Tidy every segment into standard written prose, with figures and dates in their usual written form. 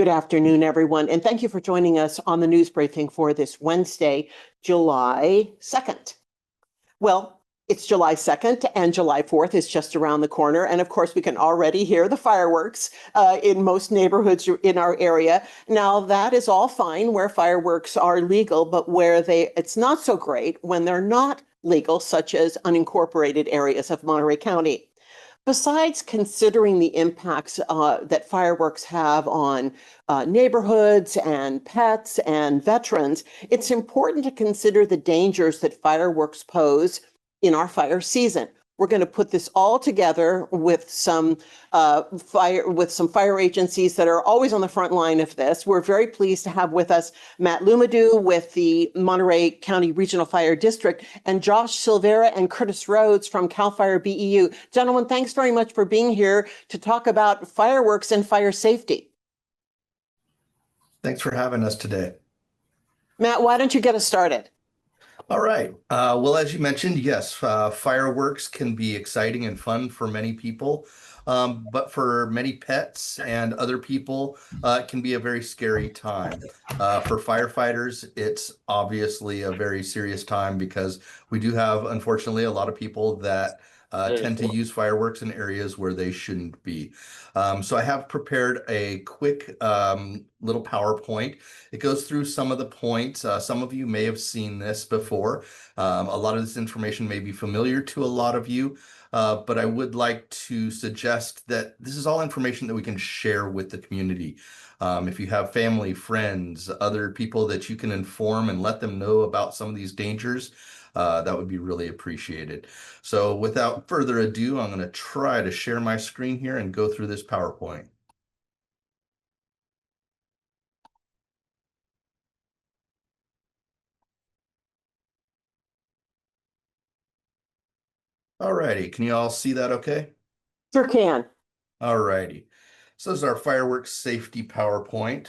Good afternoon, everyone, and thank you for joining us on the news briefing for this Wednesday, July 2nd. Well, it's July 2nd and July 4th is just around the corner. And of course, we can already hear the fireworks in most neighborhoods in our area. Now, that is all fine where fireworks are legal, but where it's not so great when they're not legal, such as unincorporated areas of Monterey County. Besides considering the impacts that fireworks have on neighborhoods and pets and veterans, it's important to consider the dangers that fireworks pose in our fire season. We're going to put this all together with some fire agencies that are always on the front line of this. We're very pleased to have with us Matt Lumadue with the Monterey County Regional Fire District and Josh Silveira and Curtis Rhodes from CalFire BEU. Gentlemen, thanks very much for being here to talk about fireworks and fire safety. Thanks for having us today. Matt, why don't you get us started? All right. Well, as you mentioned, yes, fireworks can be exciting and fun for many people, but for many pets and other people, it can be a very scary time. For firefighters, it's obviously a very serious time because we do have, unfortunately, a lot of people that tend to use fireworks in areas where they shouldn't be. So I have prepared a quick little PowerPoint. It goes through some of the points. Some of you may have seen this before. A lot of this information may be familiar to a lot of you, but I would like to suggest that this is all information that we can share with the community. If you have family, friends, other people that you can inform and let them know about some of these dangers, that would be really appreciated. So without further ado, I'm going to try to share my screen here and go through this PowerPoint. All righty, can you all see that okay? Sure can. All righty. So this is our fireworks safety PowerPoint.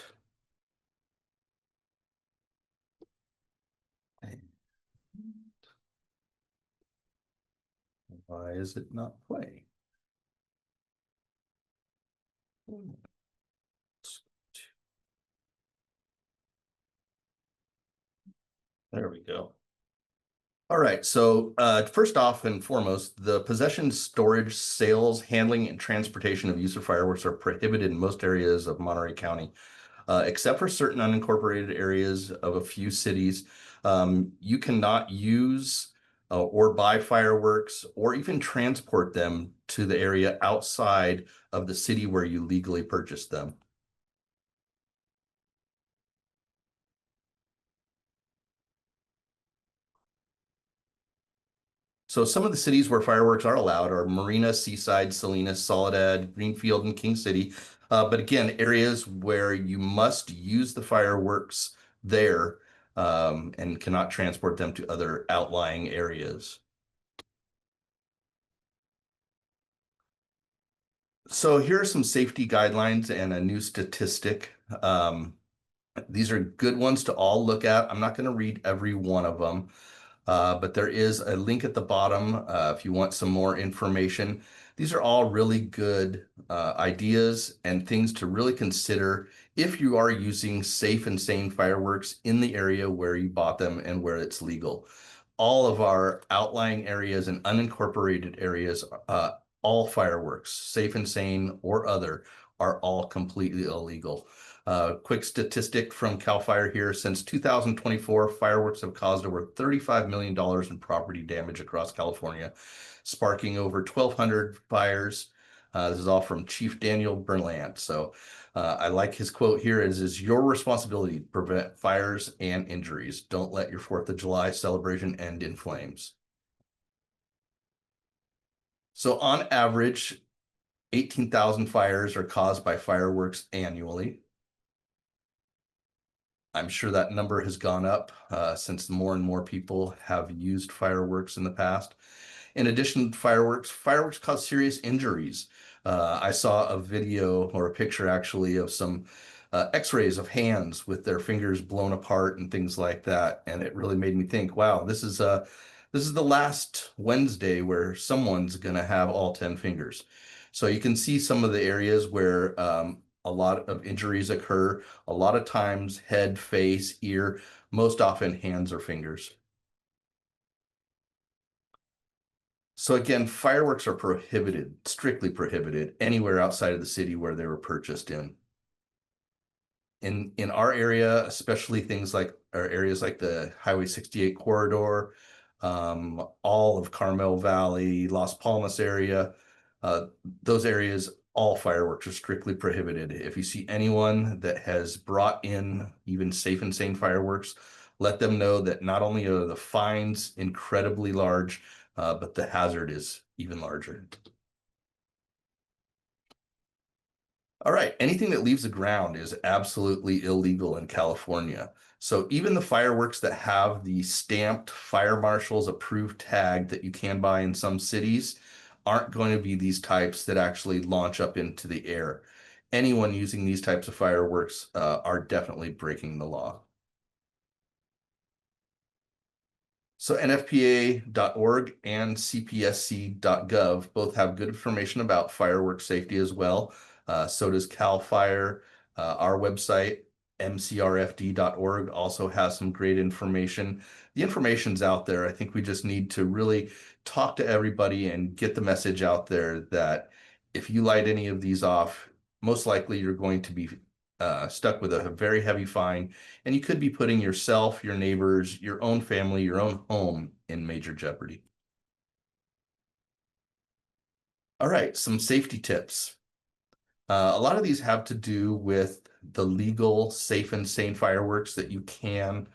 Why is it not playing? There we go. All right, so first off and foremost, the possession, storage, sales, handling, and transportation of use of fireworks are prohibited in most areas of Monterey County, except for certain unincorporated areas of a few cities. You cannot use or buy fireworks or even transport them to the area outside of the city where you legally purchased them. So some of the cities where fireworks are allowed are Marina, Seaside, Salinas, Soledad, Greenfield, and King City. But again, areas where you must use the fireworks there and cannot transport them to other outlying areas. So here are some safety guidelines and a new statistic. These are good ones to all look at. I'm not going to read every one of them. But there is a link at the bottom if you want some more information. These are all really good ideas and things to really consider if you are using safe and sane fireworks in the area where you bought them and where it's legal. All of our outlying areas and unincorporated areas, all fireworks, safe and sane or other, are all completely illegal. Quick statistic from CalFire here. Since 2024, fireworks have caused over $35 million in property damage across California, sparking over 1,200 fires. This is all from Chief Daniel Berlant. So I like his quote here. It is your responsibility to prevent fires and injuries. Don't let your 4th of July celebration end in flames. So on average, 18,000 fires are caused by fireworks annually. I'm sure that number has gone up since more and more people have used fireworks in the past. In addition to fireworks cause serious injuries. I saw a video or a picture actually of some x-rays of hands with their fingers blown apart and things like that. And it really made me think, wow, this is the last Wednesday where someone's going to have all 10 fingers. So you can see some of the areas where a lot of injuries occur. A lot of times head, face, ear, most often hands or fingers. So again, fireworks are prohibited, strictly prohibited, anywhere outside of the city where they were purchased in. In our area, especially things like our areas like the Highway 68 corridor, all of Carmel Valley, Las Palmas area, those areas, all fireworks are strictly prohibited. If you see anyone that has brought in even safe and sane fireworks, let them know that not only are the fines incredibly large, but the hazard is even larger. All right, anything that leaves the ground is absolutely illegal in California. So even the fireworks that have the stamped fire marshal's approved tag that you can buy in some cities aren't going to be these types that actually launch up into the air. Anyone using these types of fireworks are definitely breaking the law. So NFPA.org and CPSC.gov both have good information about fireworks safety as well. So does CalFire. Our website, mcrfd.org, also has some great information. The information's out there. I think we just need to really talk to everybody and get the message out there that if you light any of these off, most likely you're going to be stuck with a very heavy fine, and you could be putting yourself, your neighbors, your own family, your own home in major jeopardy. All right, some safety tips. A lot of these have to do with the legal, safe and sane fireworks that you can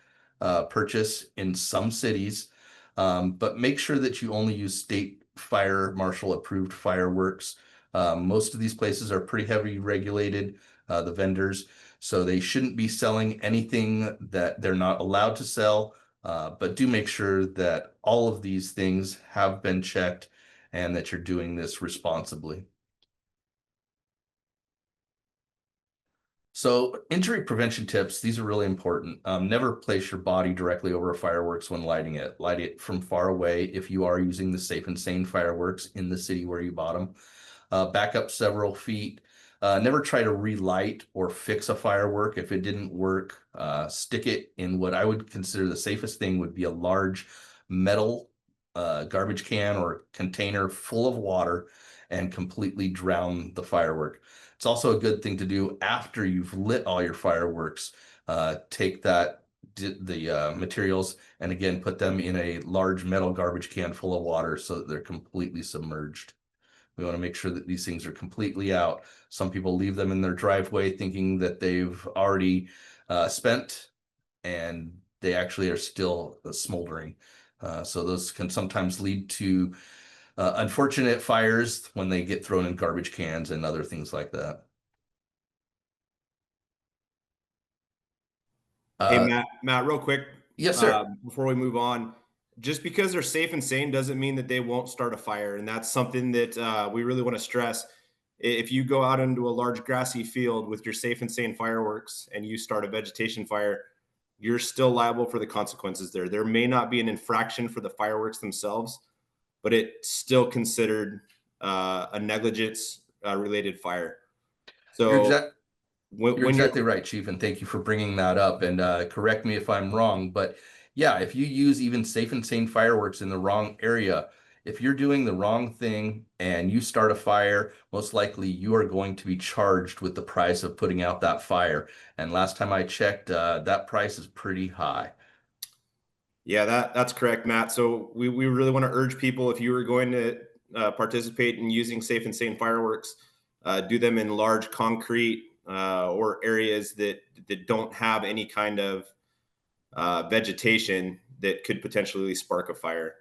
purchase in some cities, but make sure that you only use state fire marshal approved fireworks. Most of these places are pretty heavily regulated, the vendors, so they shouldn't be selling anything that they're not allowed to sell, but do make sure that all of these things have been checked and that you're doing this responsibly. So injury prevention tips, these are really important. Never place your body directly over fireworks when lighting it. Light it from far away if you are using the safe and sane fireworks in the city where you bought them. Back up several feet. Never try to relight or fix a firework. If it didn't work, stick it in what I would consider the safest thing would be a large metal garbage can or container full of water and completely drown the firework. It's also a good thing to do after you've lit all your fireworks. Take the materials and again put them in a large metal garbage can full of water so that they're completely submerged. We want to make sure that these things are completely out. Some people leave them in their driveway thinking that they've already spent, and they actually are still smoldering. So those can sometimes lead to unfortunate fires when they get thrown in garbage cans and other things like that. Hey, Matt, real quick. Yes, sir. Before we move on, just because they're safe and sane doesn't mean that they won't start a fire. And that's something that we really want to stress. If you go out into a large grassy field with your safe and sane fireworks and you start a vegetation fire, you're still liable for the consequences there. There may not be an infraction for the fireworks themselves, but it's still considered a negligence related fire. So you're exactly right, Chief, and thank you for bringing that up. And correct me if I'm wrong, but yeah, if you use even safe and sane fireworks in the wrong area, if you're doing the wrong thing and you start a fire, most likely you are going to be charged with the price of putting out that fire. And last time I checked, that price is pretty high. Yeah, that's correct, Matt. So we really want to urge people, if you are going to participate in using safe and sane fireworks, do them in large concrete or areas that don't have any kind of vegetation that could potentially spark a fire.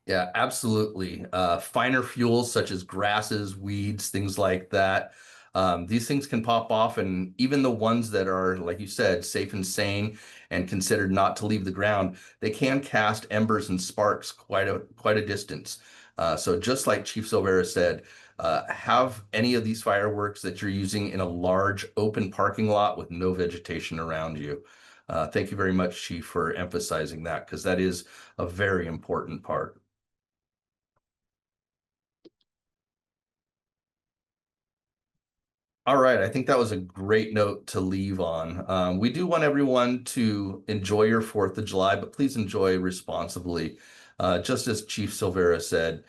Yeah, absolutely. Finer fuels such as grasses, weeds, things like that. These things can pop off, and even the ones that are, like you said, safe and sane and considered not to leave the ground, they can cast embers and sparks quite a distance. So just like Chief Silveira said, have any of these fireworks that you're using in a large open parking lot with no vegetation around you. Thank you very much, Chief, for emphasizing that, because that is a very important part. All right, I think that was a great note to leave on. We do want everyone to enjoy your 4th of July, but please enjoy responsibly. Just as Chief Silveira said,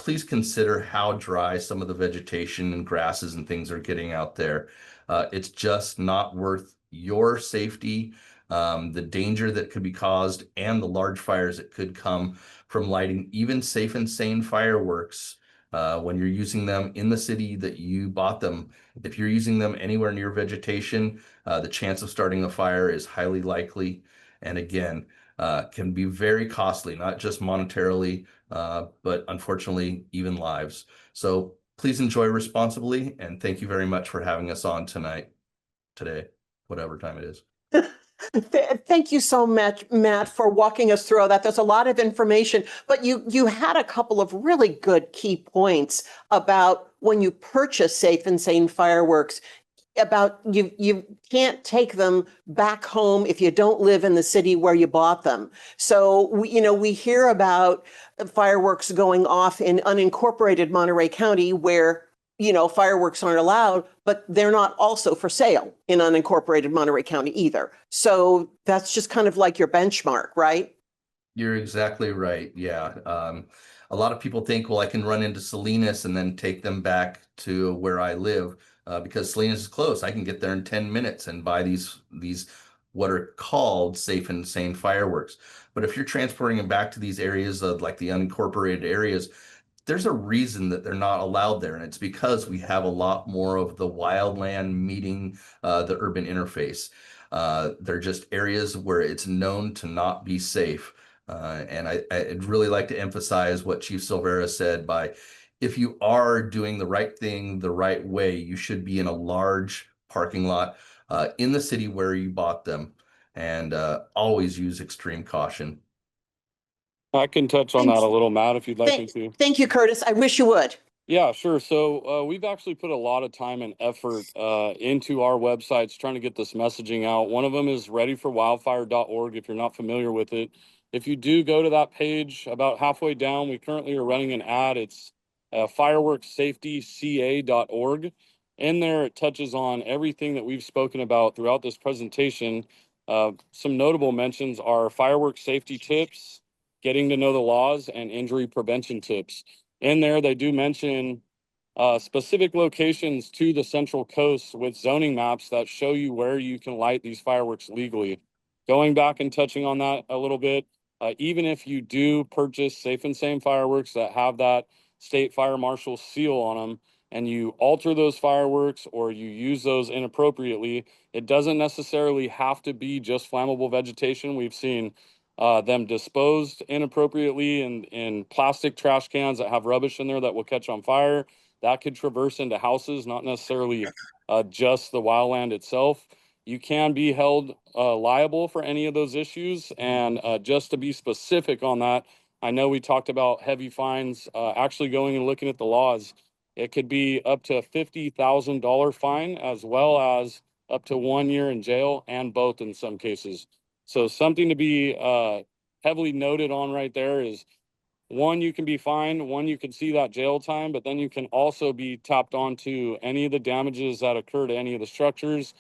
please consider how dry some of the vegetation and grasses and things are getting out there. It's just not worth your safety, the danger that could be caused, and the large fires that could come from lighting even safe and sane fireworks when you're using them in the city that you bought them. If you're using them anywhere near vegetation, the chance of starting a fire is highly likely. And again, can be very costly, not just monetarily, but unfortunately, even lives. So please enjoy responsibly. And thank you very much for having us on today, whatever time it is. Thank you so much, Matt, for walking us through all that. There's a lot of information, but you had a couple of really good key points about when you purchase safe and sane fireworks, about you can't take them back home if you don't live in the city where you bought them. So we hear about fireworks going off in unincorporated Monterey County where fireworks aren't allowed, but they're not also for sale in unincorporated Monterey County either. So that's just kind of like your benchmark, right? You're exactly right. Yeah. A lot of people think, well, I can run into Salinas and then take them back to where I live because Salinas is close. I can get there in 10 minutes and buy these what are called safe and sane fireworks. But if you're transporting them back to these areas of like the unincorporated areas, there's a reason that they're not allowed there, and it's because we have a lot more of the wildland meeting the urban interface. They're just areas where it's known to not be safe. And I'd really like to emphasize what Chief Silveira said by, if you are doing the right thing the right way, you should be in a large parking lot in the city where you bought them, and always use extreme caution. I can touch on that Thanks. a little, Matt, if you'd like me to. Thank you, Curtis. I wish you would. Yeah, sure. So we've actually put a lot of time and effort into our websites trying to get this messaging out. One of them is readyforwildfire.org, if you're not familiar with it. If you do go to that page, about halfway down, we currently are running an ad. It's fireworkssafetyca.org. In there, it touches on everything that we've spoken about throughout this presentation. Some notable mentions are fireworks safety tips, getting to know the laws, and injury prevention tips. In there, they do mention specific locations to the Central Coast with zoning maps that show you where you can light these fireworks legally. Going back and touching on that a little bit, even if you do purchase safe and sane fireworks that have that state fire marshal seal on them, and you alter those fireworks or you use those inappropriately, it doesn't necessarily have to be just flammable vegetation. We've seen them disposed inappropriately in plastic trash cans that have rubbish in there that will catch on fire. That could traverse into houses, not necessarily just the wildland itself. You can be held liable for any of those issues. And just to be specific on that, I know we talked about heavy fines. Actually going and looking at the laws, it could be up to a $50,000 fine, as well as up to 1 year in jail, and both in some cases. So something to be heavily noted on right there is, one, you can be fined, one, you can see that jail time, but then you can also be tapped onto any of the damages that occur to any of the structures,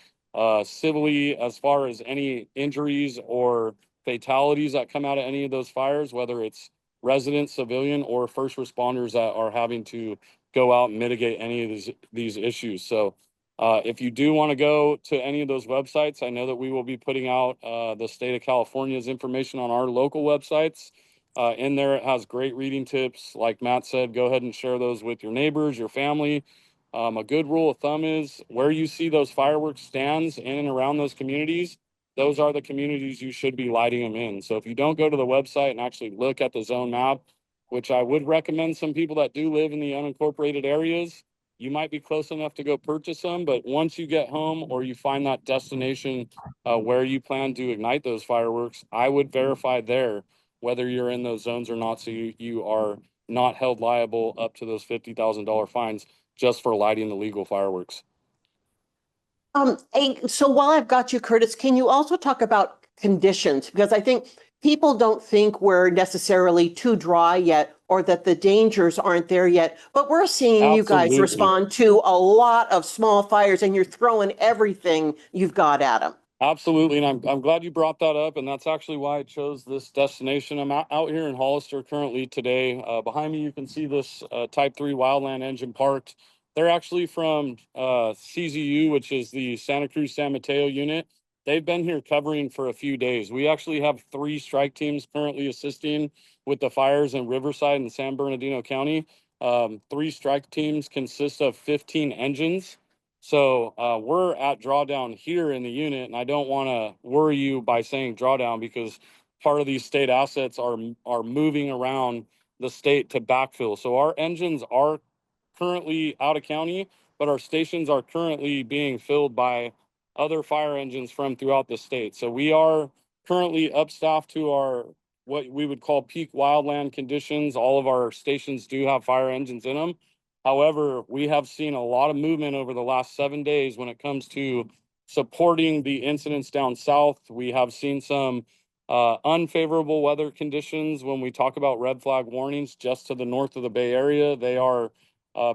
civilly, as far as any injuries or fatalities that come out of any of those fires, whether it's resident, civilian, or first responders that are having to go out and mitigate any of these issues. So if you do want to go to any of those websites, I know that we will be putting out the state of California's information on our local websites. In there, it has great reading tips. Like Matt said, go ahead and share those with your neighbors, your family. A good rule of thumb is where you see those fireworks stands in and around those communities, those are the communities you should be lighting them in. So if you don't go to the website and actually look at the zone map, which I would recommend some people that do live in the unincorporated areas, you might be close enough to go purchase them. But once you get home or you find that destination where you plan to ignite those fireworks, I would verify there whether you're in those zones or not, so you are not held liable up to those $50,000 fines just for lighting the legal fireworks. So while I've got you, Curtis, can you also talk about conditions? Because I think people don't think we're necessarily too dry yet or that the dangers aren't there yet, but we're seeing you guys Absolutely. respond to a lot of small fires and you're throwing everything you've got at them. Absolutely, and I'm glad you brought that up, and that's actually why I chose this destination. I'm out here in Hollister currently today. Behind me, you can see this Type 3 wildland engine parked. They're actually from CZU, which is the Santa Cruz San Mateo unit. They've been here covering for a few days. We actually have 3 strike teams currently assisting with the fires in Riverside and San Bernardino County. 3 strike teams consist of 15 engines. So we're at drawdown here in the unit, and I don't want to worry you by saying drawdown because part of these state assets are moving around the state to backfill. So our engines are currently out of county, but our stations are currently being filled by other fire engines from throughout the state. So we are currently upstaffed to our what we would call peak wildland conditions. All of our stations do have fire engines in them. However, we have seen a lot of movement over the last 7 days when it comes to supporting the incidents down south. We have seen some unfavorable weather conditions when we talk about red flag warnings just to the north of the Bay Area. They are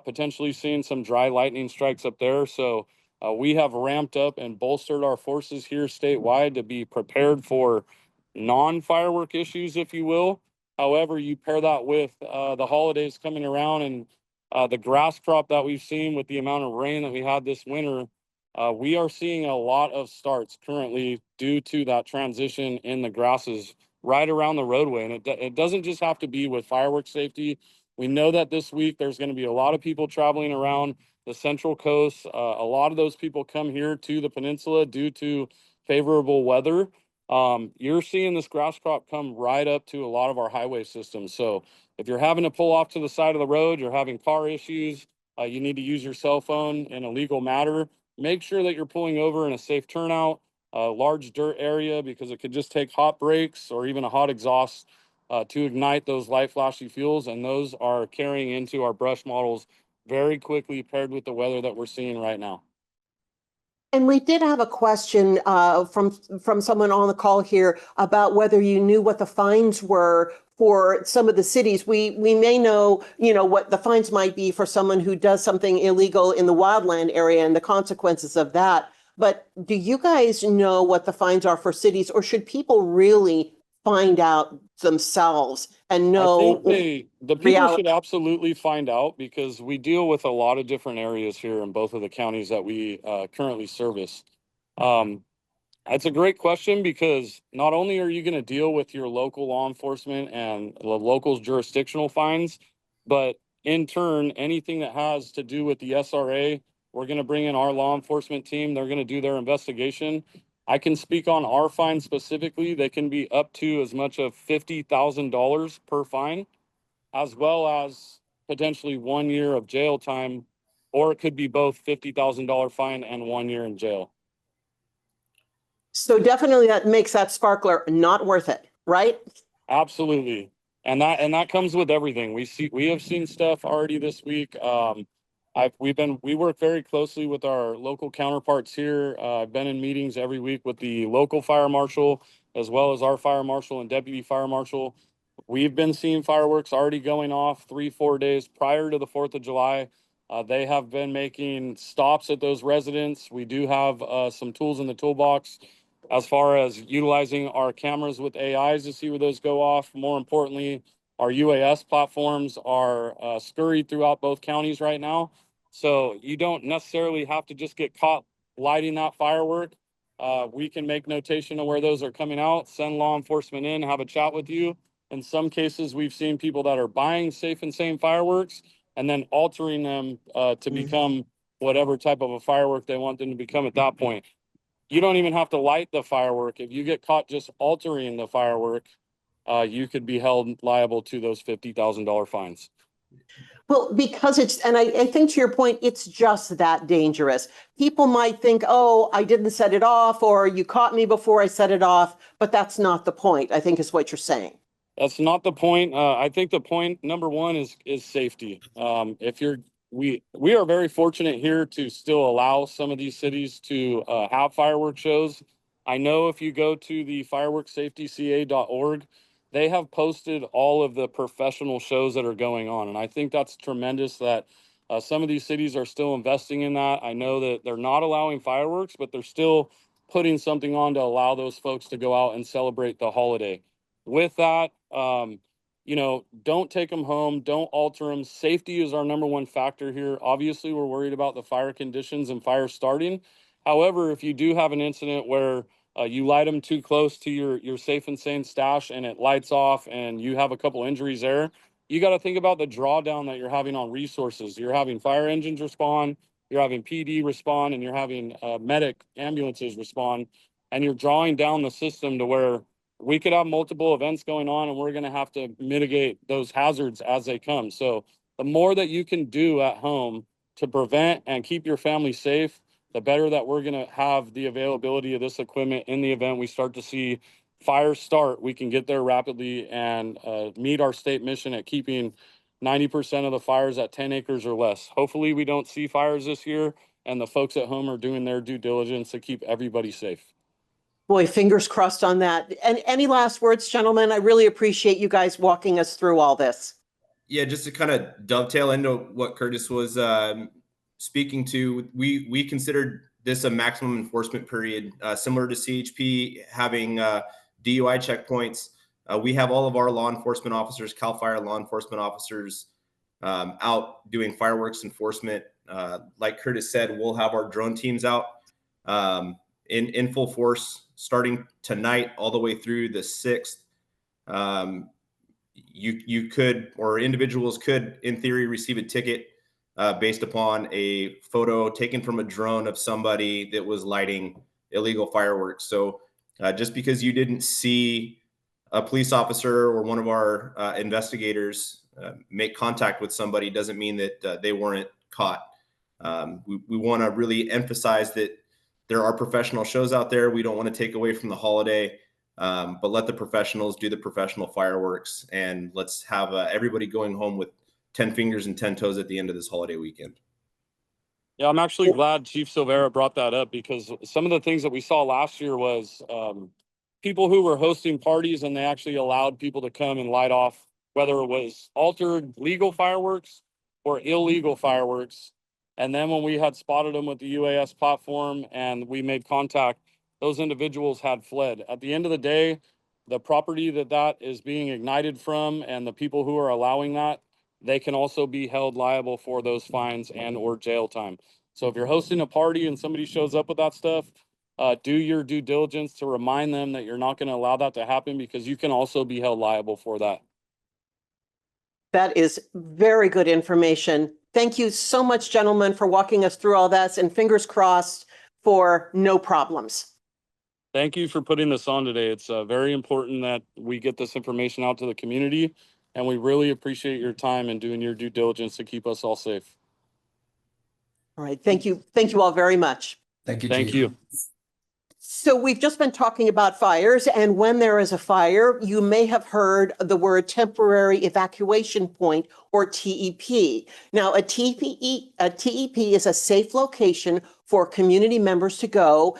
potentially seeing some dry lightning strikes up there. So we have ramped up and bolstered our forces here statewide to be prepared for non-firework issues, if you will. However, you pair that with the holidays coming around and the grass crop that we've seen with the amount of rain that we had this winter, we are seeing a lot of starts currently due to that transition in the grasses right around the roadway. And it doesn't just have to be with fireworks safety. We know that this week there's going to be a lot of people traveling around the Central Coast. A lot of those people come here to the peninsula due to favorable weather. You're seeing this grass crop come right up to a lot of our highway systems. So if you're having to pull off to the side of the road, you're having car issues, you need to use your cell phone in a legal matter, make sure that you're pulling over in a safe turnout, a large dirt area, because it could just take hot brakes or even a hot exhaust to ignite those light flashy fuels. And those are carrying into our brush models very quickly paired with the weather that we're seeing right now. And we did have a question from someone on the call here about whether you knew what the fines were for some of the cities. We may know, what the fines might be for someone who does something illegal in the wildland area and the consequences of that. But do you guys know what the fines are for cities, or should people really find out themselves and know? I think the people should absolutely find out because we deal with a lot of different areas here in both of the counties that we currently service. It's a great question because not only are you going to deal with your local law enforcement and the local's jurisdictional fines, but in turn, anything that has to do with the SRA, we're going to bring in our law enforcement team. They're going to do their investigation. I can speak on our fine specifically. They can be up to as much of $50,000 per fine, as well as potentially 1 year of jail time, or it could be both $50,000 fine and 1 year in jail. So definitely that makes that sparkler not worth it, right? Absolutely. And that comes with everything. We have seen stuff already this week. We work very closely with our local counterparts here. I've been in meetings every week with the local fire marshal, as well as our fire marshal and deputy fire marshal. We've been seeing fireworks already going off 3-4 days prior to the 4th of July. They have been making stops at those residents. We do have some tools in the toolbox as far as utilizing our cameras with AIs to see where those go off. More importantly, our UAS platforms are scurried throughout both counties right now. So you don't necessarily have to just get caught lighting that firework. We can make notation of where those are coming out, send law enforcement in, have a chat with you. In some cases, we've seen people that are buying safe and sane fireworks and then altering them to become whatever type of a firework they want them to become at that point. You don't even have to light the firework. If you get caught just altering the firework, you could be held liable to those $50,000 fines. Well, because and I think to your point, it's just that dangerous. People might think, oh, I didn't set it off, or you caught me before I set it off, but that's not the point, I think is what you're saying. That's not the point. I think the point number one is safety. We are very fortunate here to still allow some of these cities to have fireworks shows. I know if you go to the fireworkssafetyca.org, they have posted all of the professional shows that are going on. And I think that's tremendous that some of these cities are still investing in that. I know that they're not allowing fireworks, but they're still putting something on to allow those folks to go out and celebrate the holiday. With that, don't take them home. Don't alter them. Safety is our number one factor here. Obviously, we're worried about the fire conditions and fire starting. However, if you do have an incident where you light them too close to your safe and sane stash and it lights off and you have a couple injuries there, you got to think about the drawdown that you're having on resources. You're having fire engines respond, you're having PD respond, and you're having medic ambulances respond, and you're drawing down the system to where we could have multiple events going on and we're going to have to mitigate those hazards as they come. So the more that you can do at home to prevent and keep your family safe, the better that we're going to have the availability of this equipment in the event we start to see fires start. We can get there rapidly and meet our state mission at keeping 90% of the fires at 10 acres or less. Hopefully we don't see fires this year, and the folks at home are doing their due diligence to keep everybody safe. Boy, fingers crossed on that. And any last words, gentlemen? I really appreciate you guys walking us through all this. Yeah, just to kind of dovetail into what Curtis was speaking to, we considered this a maximum enforcement period, similar to CHP having DUI checkpoints. We have all of our law enforcement officers, CalFire law enforcement officers, out doing fireworks enforcement. Like Curtis said, we'll have our drone teams out in full force starting tonight all the way through the 6th. You could, or individuals could, in theory, receive a ticket based upon a photo taken from a drone of somebody that was lighting illegal fireworks. So just because you didn't see a police officer or one of our investigators make contact with somebody doesn't mean that they weren't caught. We want to really emphasize that there are professional shows out there. We don't want to take away from the holiday. But let the professionals do the professional fireworks, and let's have everybody going home with 10 fingers and 10 toes at the end of this holiday weekend. Yeah, I'm actually glad Chief Silveira brought that up, because some of the things that we saw last year was people who were hosting parties and they actually allowed people to come and light off, whether it was altered legal fireworks or illegal fireworks. And then when we had spotted them with the UAS platform and we made contact, those individuals had fled. At the end of the day, the property that is being ignited from and the people who are allowing that, they can also be held liable for those fines and or jail time. So if you're hosting a party and somebody shows up with that stuff, do your due diligence to remind them that you're not going to allow that to happen, because you can also be held liable for that. That is very good information. Thank you so much, gentlemen, for walking us through all that, and fingers crossed for no problems. Thank you for putting this on today. It's very important that we get this information out to the community, and we really appreciate your time and doing your due diligence to keep us all safe. All right. Thank you. Thank you all very much. Thank you, Thank Chief. you. So we've just been talking about fires, and when there is a fire, you may have heard the word temporary evacuation point, or TEP. Now, a TEP is a safe location for community members to go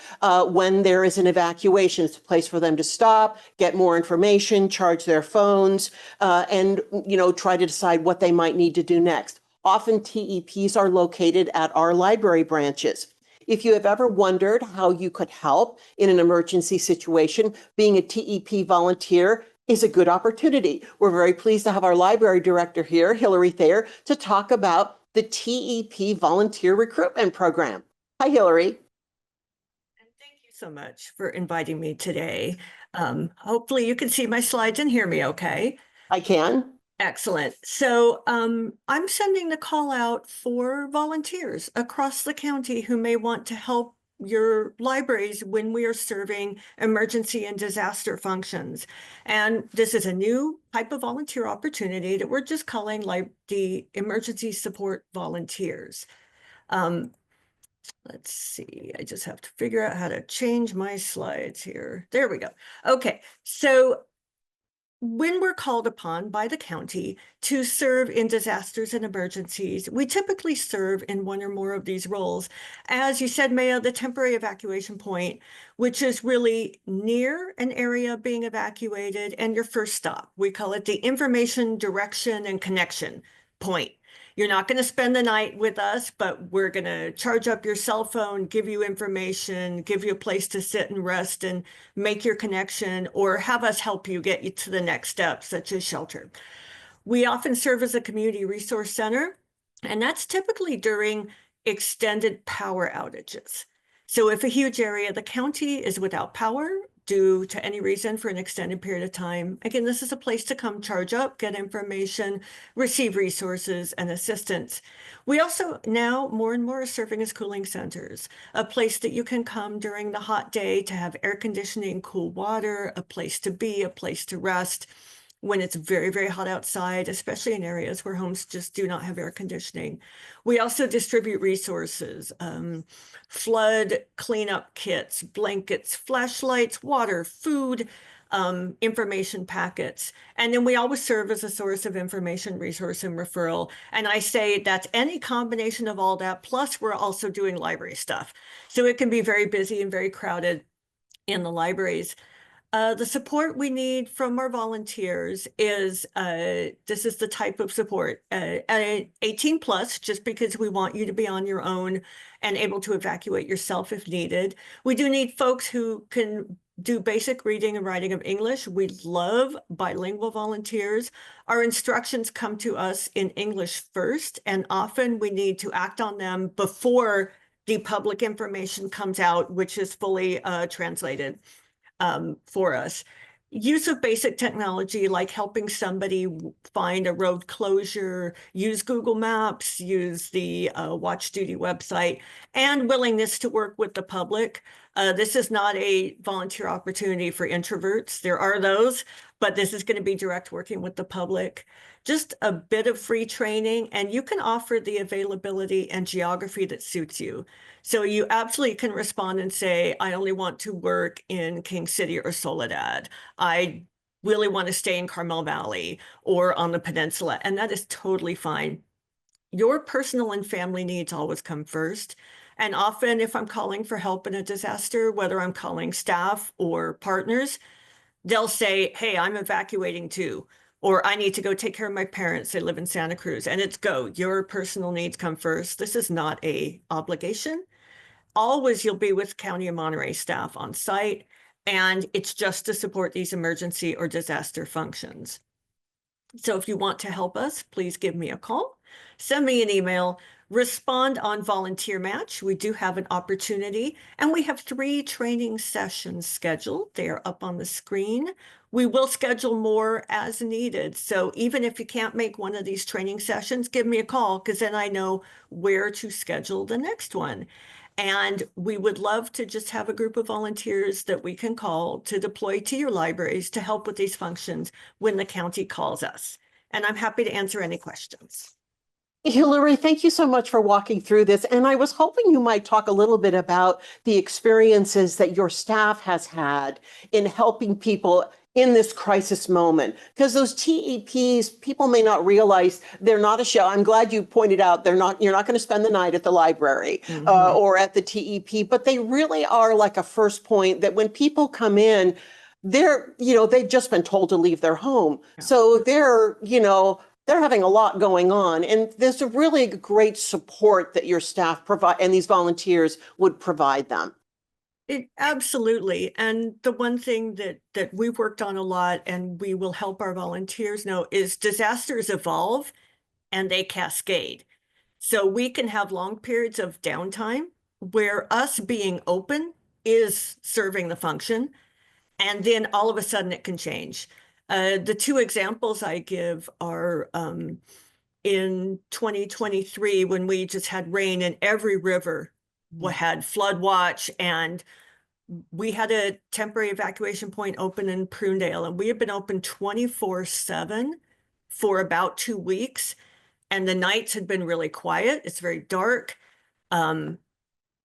when there is an evacuation. It's a place for them to stop, get more information, charge their phones, and try to decide what they might need to do next. Often TEPs are located at our library branches. If you have ever wondered how you could help in an emergency situation, being a TEP volunteer is a good opportunity. We're very pleased to have our library director here, Hillary Thayer, to talk about the TEP Volunteer Recruitment Program. Hi, Hillary. And thank you so much for inviting me today. Hopefully you can see my slides and hear me okay. I can. Excellent. So I'm sending the call out for volunteers across the county who may want to help your libraries when we are serving emergency and disaster functions. And this is a new type of volunteer opportunity that we're just calling the emergency support volunteers. Let's see, I just have to figure out how to change my slides here. There we go. Okay, so when we're called upon by the county to serve in disasters and emergencies, we typically serve in one or more of these roles. As you said, Maya, the temporary evacuation point, which is really near an area being evacuated and your first stop. We call it the information, direction, and connection point. You're not going to spend the night with us, but we're going to charge up your cell phone, give you information, give you a place to sit and rest and make your connection, or have us help you get you to the next step, such as shelter. We often serve as a community resource center, and that's typically during extended power outages. So if a huge area of the county is without power due to any reason for an extended period of time, again, this is a place to come charge up, get information, receive resources and assistance. We also now more and more are serving as cooling centers, a place that you can come during the hot day to have air conditioning, cool water, a place to be, a place to rest when it's very, very hot outside, especially in areas where homes just do not have air conditioning. We also distribute resources, flood cleanup kits, blankets, flashlights, water, food, information packets. And then we always serve as a source of information, resource, and referral. And I say that's any combination of all that, plus we're also doing library stuff. So it can be very busy and very crowded in the libraries. The support we need from our volunteers is, this is the type of support, 18 plus, just because we want you to be on your own and able to evacuate yourself if needed. We do need folks who can do basic reading and writing of English. We love bilingual volunteers. Our instructions come to us in English first, and often we need to act on them before the public information comes out, which is fully translated for us. Use of basic technology, like helping somebody find a road closure, use Google Maps, use the Watch Duty website, and willingness to work with the public. This is not a volunteer opportunity for introverts. There are those, but this is going to be direct working with the public. Just a bit of free training, and you can offer the availability and geography that suits you. So you absolutely can respond and say, I only want to work in King City or Soledad. I really want to stay in Carmel Valley or on the peninsula, and that is totally fine. Your personal and family needs always come first. And often if I'm calling for help in a disaster, whether I'm calling staff or partners, they'll say, hey, I'm evacuating too, or I need to go take care of my parents. They live in Santa Cruz, and it's go. Your personal needs come first. This is not an obligation. Always you'll be with County of Monterey staff on site, and it's just to support these emergency or disaster functions. So if you want to help us, please give me a call, send me an email, respond on Volunteer Match. We do have an opportunity, and we have 3 training sessions scheduled. They are up on the screen. We will schedule more as needed. So even if you can't make one of these training sessions, give me a call, because then I know where to schedule the next one. And we would love to just have a group of volunteers that we can call to deploy to your libraries to help with these functions when the county calls us. And I'm happy to answer any questions. Hillary, thank you so much for walking through this. And I was hoping you might talk a little bit about the experiences that your staff has had in helping people in this crisis moment, because those TEPs, people may not realize they're not a show. I'm glad you pointed out you're not going to spend the night at the library or at the TEP, but they really are like a first point that when people come in, they've just been told to leave their home. Yeah. So they're having a lot going on, and there's a really great support that your staff provide and these volunteers would provide them. Absolutely. And the one thing that we've worked on a lot, and we will help our volunteers know, is disasters evolve and they cascade. So we can have long periods of downtime where us being open is serving the function, and then all of a sudden it can change. The 2 examples I give are in 2023, when we just had rain and every river had flood watch, and we had a temporary evacuation point open in Prunedale, and we had been open 24/7 for about 2 weeks, and the nights had been really quiet. It's very dark.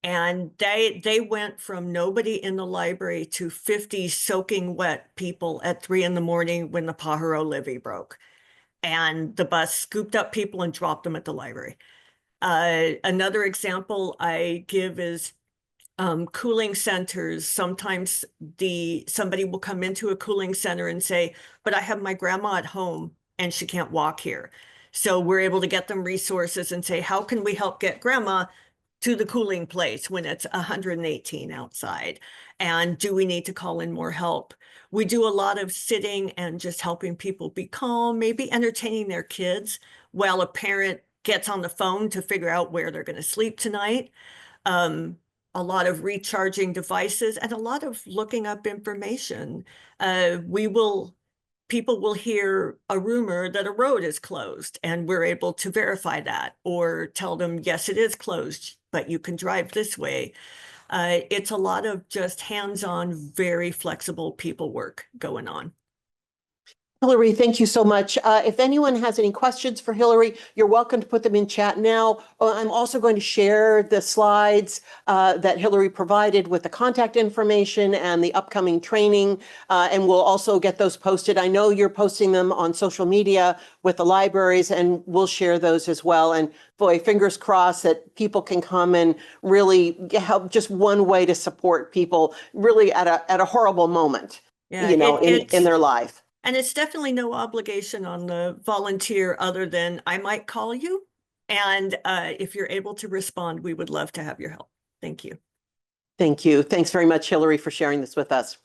And they went from nobody in the library to 50 soaking wet people at 3 in the morning when the Pajaro levee broke. And the bus scooped up people and dropped them at the library. Another example I give is cooling centers. Sometimes somebody will come into a cooling center and say, but I have my grandma at home and she can't walk here. So we're able to get them resources and say, how can we help get grandma to the cooling place when it's 118 outside? And do we need to call in more help? We do a lot of sitting and just helping people be calm, maybe entertaining their kids while a parent gets on the phone to figure out where they're going to sleep tonight. A lot of recharging devices and a lot of looking up information. People will hear a rumor that a road is closed and we're able to verify that or tell them, yes, it is closed, but you can drive this way. It's a lot of just hands-on, very flexible people work going on. Hillary, thank you so much. If anyone has any questions for Hillary, you're welcome to put them in chat now. I'm also going to share the slides that Hillary provided with the contact information and the upcoming training, and we'll also get those posted. I know you're posting them on social media with the libraries, and we'll share those as well. And boy, fingers crossed that people can come and really help, just one way to support people really at a horrible moment, Yeah, in their life. And it's definitely no obligation on the volunteer other than I might call you. And if you're able to respond, we would love to have your help. Thank you. Thank you. Thanks very much, Hillary, for sharing this with us.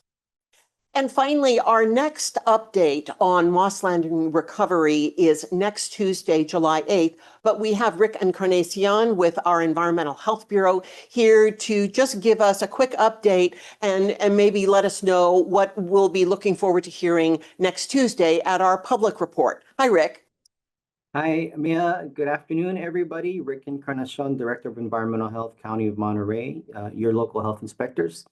And finally, our next update on Moss Landing recovery is next Tuesday, July 8th. But we have Rick Encarnacion with our Environmental Health Bureau here to just give us a quick update and maybe let us know what we'll be looking forward to hearing next Tuesday at our public report. Hi, Rick. Hi, Mia. Good afternoon, everybody. Rick Encarnacion, Director of Environmental Health, County of Monterey, your local health inspectors.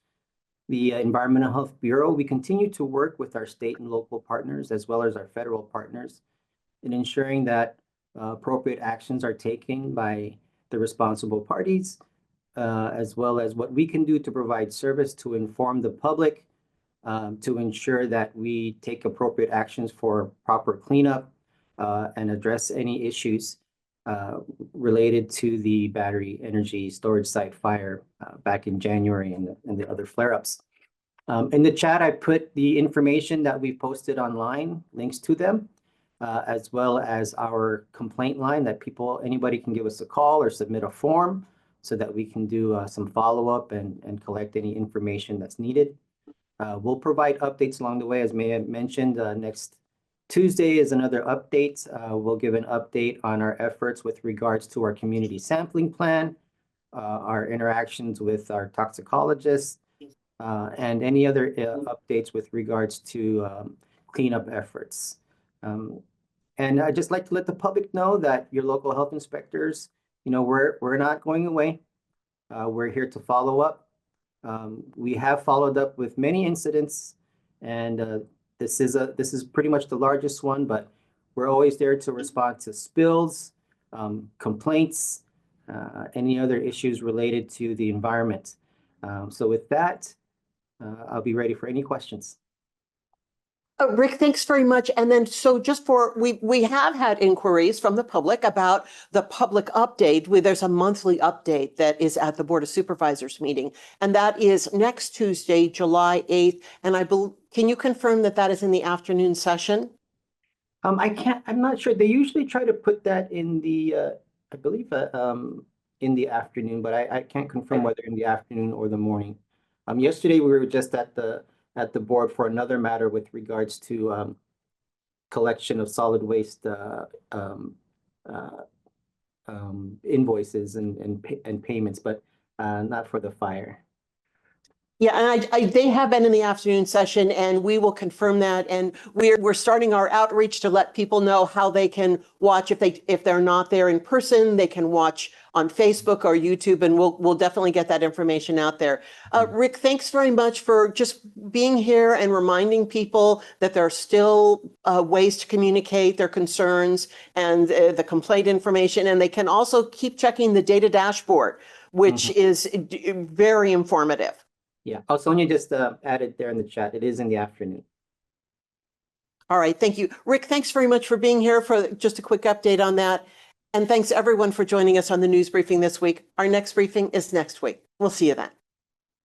The Environmental Health Bureau, we continue to work with our state and local partners as well as our federal partners in ensuring that appropriate actions are taken by the responsible parties, as well as what we can do to provide service to inform the public, to ensure that we take appropriate actions for proper cleanup and address any issues related to the battery energy storage site fire back in January and the other flare-ups. In the chat, I put the information that we posted online, links to them, as well as our complaint line that anybody can give us a call or submit a form so that we can do some follow-up and collect any information that's needed. We'll provide updates along the way, as Maya mentioned. Next Tuesday is another update. We'll give an update on our efforts with regards to our community sampling plan, our interactions with our toxicologists, and any other updates with regards to cleanup efforts. And I'd just like to let the public know that your local health inspectors, we're not going away. We're here to follow up. We have followed up with many incidents, and this is pretty much the largest one, but we're always there to respond to spills, complaints, any other issues related to the environment. So with that, I'll be ready for any questions. Rick, thanks very much. And then, so just we have had inquiries from the public about the public update. There's a monthly update that is at the Board of Supervisors meeting, and that is next Tuesday, July 8th. And can you confirm that that is in the afternoon session? I'm not sure. They usually try to put that in the, I believe, in the afternoon, but I can't confirm whether in the afternoon or the morning. Yesterday we were just at the board for another matter with regards to collection of solid waste invoices and payments, but not for the fire. Yeah, and they have been in the afternoon session, and we will confirm that. And we're starting our outreach to let people know how they can watch if they're not there in person. They can watch on Facebook or YouTube, and we'll definitely get that information out there. Rick, thanks very much for just being here and reminding people that there are still ways to communicate their concerns and the complaint information, and they can also keep checking the data dashboard. which is very informative. Yeah. Oh, Sonia just added there in the chat. It is in the afternoon. All right, thank you. Rick, thanks very much for being here for just a quick update on that. And thanks everyone for joining us on the news briefing this week. Our next briefing is next week. We'll see you then.